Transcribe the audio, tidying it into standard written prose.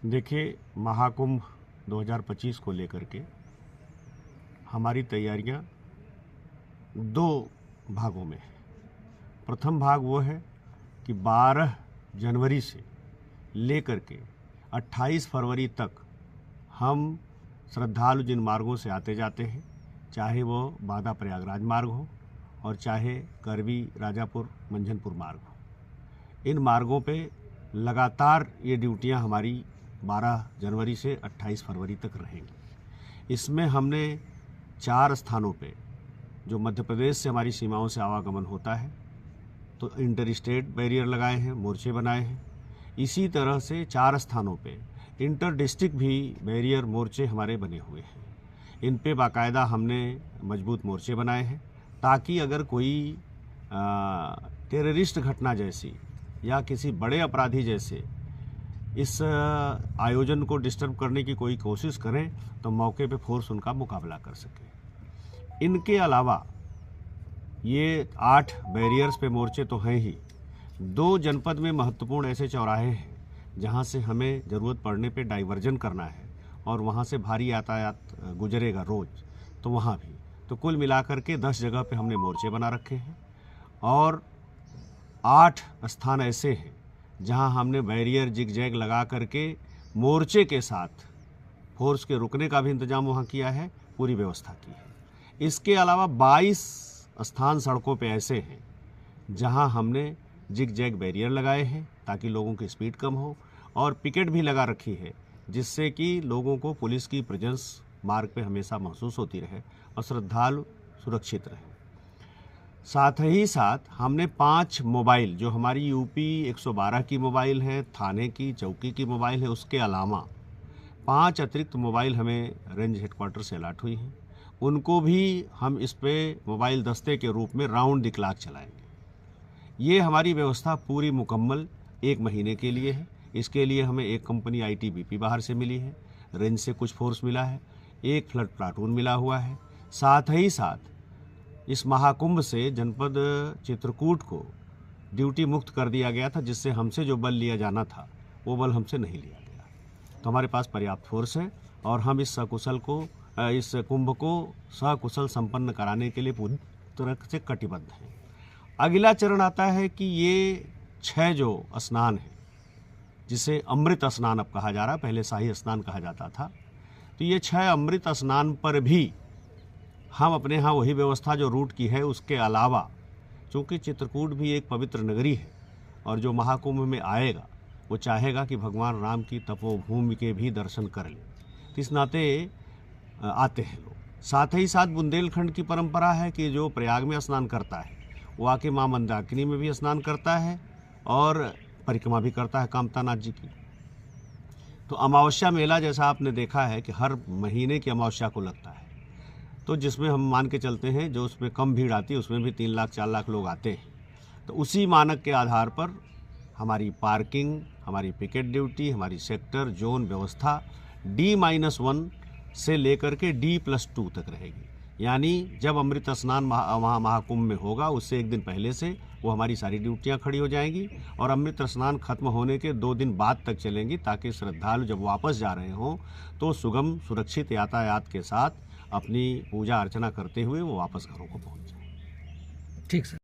देखिए, महाकुंभ 2025 को लेकर के हमारी तैयारियां दो भागों में है। प्रथम भाग वो है कि 12 जनवरी से लेकर के 28 फरवरी तक हम श्रद्धालु जिन मार्गों से आते जाते हैं, चाहे वो बांदा प्रयागराज मार्ग हो और चाहे करवी राजापुर मंझनपुर मार्ग हो, इन मार्गों पे लगातार ये ड्यूटियां हमारी 12 जनवरी से 28 फरवरी तक रहेंगी। इसमें हमने 4 स्थानों पे जो मध्य प्रदेश से हमारी सीमाओं से आवागमन होता है तो इंटर स्टेट बैरियर लगाए हैं, मोर्चे बनाए हैं। इसी तरह से 4 स्थानों पे इंटर डिस्ट्रिक्ट भी बैरियर मोर्चे हमारे बने हुए हैं। इन पे बाकायदा हमने मजबूत मोर्चे बनाए हैं ताकि अगर कोई टेररिस्ट घटना जैसी या किसी बड़े अपराधी जैसे इस आयोजन को डिस्टर्ब करने की कोई कोशिश करें तो मौके पे फोर्स उनका मुकाबला कर सके। इनके अलावा ये 8 बैरियर्स पे मोर्चे तो हैं ही, 2 जनपद में महत्वपूर्ण ऐसे चौराहे हैं जहां से हमें ज़रूरत पड़ने पे डाइवर्जन करना है और वहां से भारी यातायात गुजरेगा रोज़, तो वहां भी। तो कुल मिलाकर के 10 जगह पे हमने मोर्चे बना रखे हैं और 8 स्थान ऐसे हैं जहां हमने बैरियर जिग जैग लगा करके मोर्चे के साथ फोर्स के रुकने का भी इंतजाम वहां किया है, पूरी व्यवस्था की है। इसके अलावा 22 स्थान सड़कों पे ऐसे हैं जहां हमने जिग जैग बैरियर लगाए हैं ताकि लोगों की स्पीड कम हो, और पिकेट भी लगा रखी है जिससे कि लोगों को पुलिस की प्रेजेंस मार्ग पे हमेशा महसूस होती रहे और श्रद्धालु सुरक्षित रहे। साथ ही साथ हमने 5 मोबाइल, जो हमारी यूपी 112 की मोबाइल है, थाने की, चौकी की मोबाइल है, उसके अलावा 5 अतिरिक्त मोबाइल हमें रेंज हेडक्वार्टर से अलॉट हुई हैं। उनको भी हम इस पे मोबाइल दस्ते के रूप में राउंड द क्लॉक चलाएंगे। ये हमारी व्यवस्था पूरी मुकम्मल 1 महीने के लिए है। इसके लिए हमें एक कंपनी ITBP बाहर से मिली है, रेंज से कुछ फोर्स मिला है, एक फ्लड प्लाटून मिला हुआ है। साथ ही साथ इस महाकुंभ से जनपद चित्रकूट को ड्यूटी मुक्त कर दिया गया था, जिससे हमसे जो बल लिया जाना था वो बल हमसे नहीं लिया गया। तो हमारे पास पर्याप्त फोर्स है और हम इस कुंभ को सकुशल संपन्न कराने के लिए पूरी तरह से कटिबद्ध हैं। अगला चरण आता है कि ये 6 जो स्नान है, जिसे अमृत स्नान अब कहा जा रहा है, पहले शाही स्नान कहा जाता था, तो ये 6 अमृत स्नान पर भी हम अपने यहाँ वही व्यवस्था जो रूट की है उसके अलावा, चूँकि चित्रकूट भी एक पवित्र नगरी है और जो महाकुंभ में आएगा वो चाहेगा कि भगवान राम की तपोभूमि के भी दर्शन कर ले, तो इस नाते आते हैं लोग। साथ ही साथ बुंदेलखंड की परंपरा है कि जो प्रयाग में स्नान करता है वो आके माँ मंदाकिनी में भी स्नान करता है और परिक्रमा भी करता है कामता नाथ जी की। तो अमावस्या मेला जैसा आपने देखा है कि हर महीने की अमावस्या को लगता है, तो जिसमें हम मान के चलते हैं जो उसमें कम भीड़ आती है उसमें भी 3 लाख 4 लाख लोग आते हैं। तो उसी मानक के आधार पर हमारी पार्किंग, हमारी पिकेट ड्यूटी, हमारी सेक्टर जोन व्यवस्था D-1 से लेकर के D+2 तक रहेगी। यानी जब अमृत स्नान महाकुंभ में होगा उससे 1 दिन पहले से वो हमारी सारी ड्यूटियां खड़ी हो जाएंगी और अमृत स्नान खत्म होने के 2 दिन बाद तक चलेंगी, ताकि श्रद्धालु जब वापस जा रहे हों तो सुगम सुरक्षित यातायात के साथ अपनी पूजा अर्चना करते हुए वो वापस घरों को पहुंच जाए। ठीक सर।